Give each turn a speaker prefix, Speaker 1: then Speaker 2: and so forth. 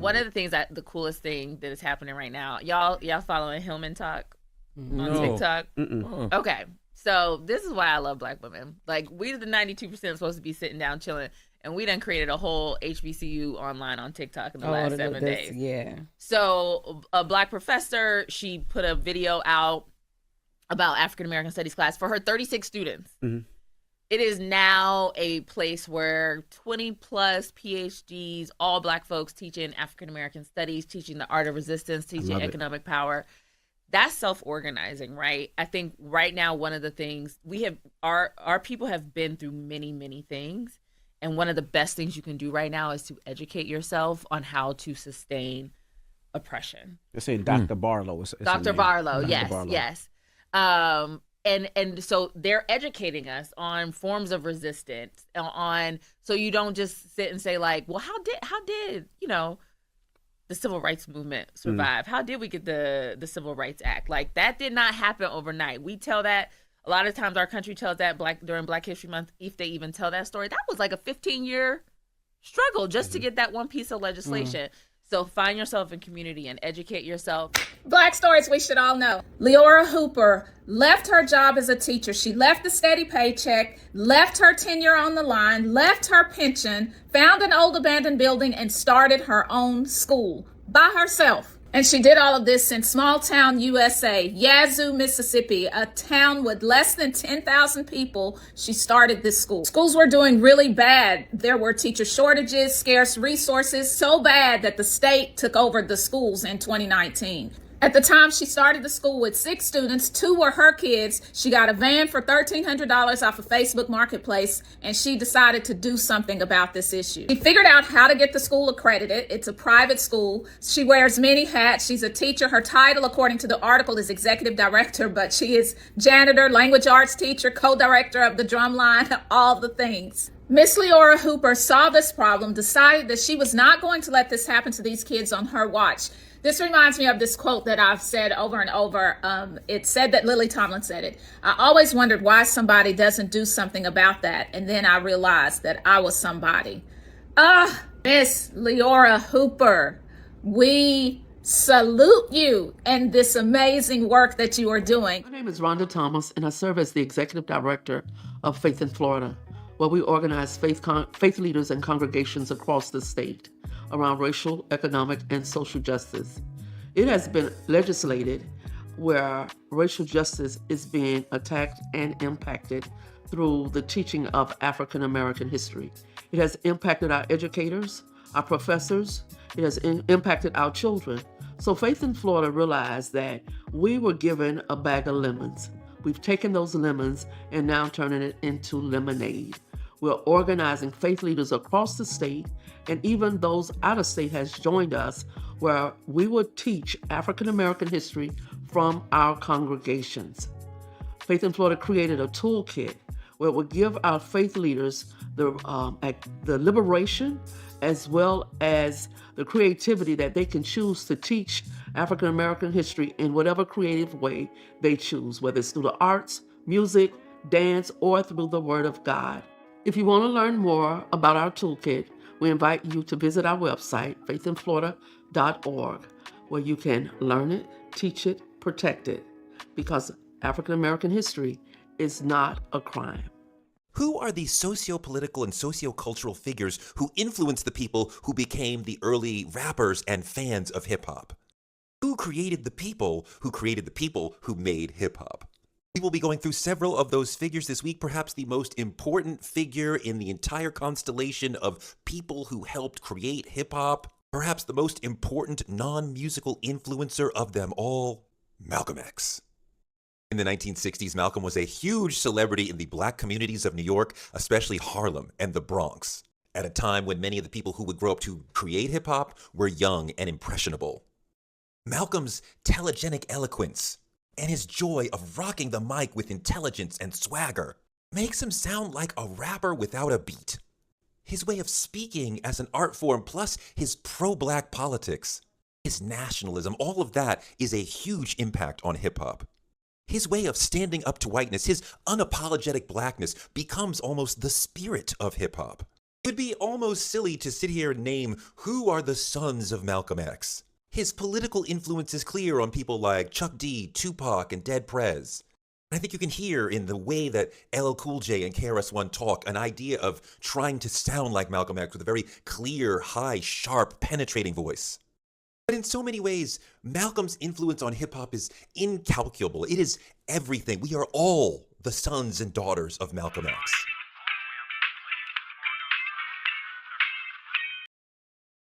Speaker 1: one of the things the coolest thing that is happening right now, y'all following Hillman Talk on TikTok? Okay. So this is why I love Black women. Like, we the 92% supposed to be sitting down chilling, and we done created a whole HBCU online on TikTok in the last 7 days.
Speaker 2: Yeah.
Speaker 1: So a Black professor, she put a video out about African American Studies class for her 36 students. It is now a place where 20 plus PhDs, all Black folks teaching African American studies, teaching the art of resistance, teaching economic power. That's self-organizing, right? I think right now, one of the things we have, our people have been through many, many things. And one of the best things you can do right now is to educate yourself on how to sustain oppression.
Speaker 3: You're saying Dr. Barlow.
Speaker 1: Dr. Barlow, yes. And so they're educating us on forms of resistance, so you don't just sit and say like, well, how did the Civil Rights Movement survive? How did we get the Civil Rights Act? Like, that did not happen overnight. We tell that a lot of times, our country tells that during Black History Month, if they even tell that story. That was like a 15-year struggle just to get that one piece of legislation. So find yourself in community and educate yourself.
Speaker 4: Black stories we should all know. Leora Hooper left her job as a teacher. She left the steady paycheck, left her tenure on the line, left her pension, found an old abandoned building, and started her own school by herself. And she did all of this in small town USA, Yazoo, Mississippi, a town with less than 10,000 people. She started this school. Schools were doing really bad. There were teacher shortages, scarce resources, so bad that the state took over the schools in 2019. At the time, she started the school with 6 students. 2 were her kids. She got a van for $1,300 off of Facebook Marketplace, and she decided to do something about this issue. She figured out how to get the school accredited. It's a private school. She wears many hats. She's a teacher. Her title, according to the article, is executive director, but she is janitor, language arts teacher, co-director of the drumline, all the things. Miss Leora Hooper saw this problem, decided that she was not going to let this happen to these kids on her watch. This reminds me of this quote that I've said over and over. It said that Lily Tomlin said it. I always wondered why somebody doesn't do something about that. And then I realized that I was somebody. Miss Leora Hooper, we salute you and this amazing work that you are doing.
Speaker 5: My name is Rhonda Thomas, and I serve as the executive director of Faith in Florida, where we organize faith leaders and congregations across the state around racial, economic, and social justice. It has been legislated where racial justice is being attacked and impacted through the teaching of African American history. It has impacted our educators, our professors. It has impacted our children. So Faith in Florida realized that we were given a bag of lemons. We've taken those lemons and now turning it into lemonade. We're organizing faith leaders across the state, and even those out of state has joined us, where we will teach African American history from our congregations. Faith in Florida created a toolkit where it will give our faith leaders the liberation as well as the creativity that they can choose to teach African American history in whatever creative way they choose, whether it's through the arts, music, dance, or through the Word of God. If you want to learn more about our toolkit, we invite you to visit our website, faithinflorida.org, where you can learn it, teach it, protect it, because African American history is not a crime.
Speaker 6: Who are the socio-political and socio-cultural figures who influenced the people who became the early rappers and fans of hip-hop? Who created the people who made hip-hop? We will be going through several of those figures this week. Perhaps the most important figure in the entire constellation of people who helped create hip-hop, perhaps the most important non-musical influencer of them all, Malcolm X. In the 1960s, Malcolm was a huge celebrity in the Black communities of New York, especially Harlem and the Bronx, at a time when many of the people who would grow up to create hip-hop were young and impressionable. Malcolm's telegenic eloquence and his joy of rocking the mic with intelligence and swagger makes him sound like a rapper without a beat. His way of speaking as an art form, plus his pro-Black politics, his nationalism, all of that is a huge impact on hip-hop. His way of standing up to whiteness, his unapologetic Blackness, becomes almost the spirit of hip-hop. It would be almost silly to sit here and name who are the sons of Malcolm X. His political influence is clear on people like Chuck D, Tupac, and Dead Prez. I think you can hear in the way that LL Cool J and KRS-One talk an idea of trying to sound like Malcolm X with a very clear, high, sharp, penetrating voice. But in so many ways, Malcolm's influence on hip-hop is incalculable. It is everything. We are all the sons and daughters of Malcolm X.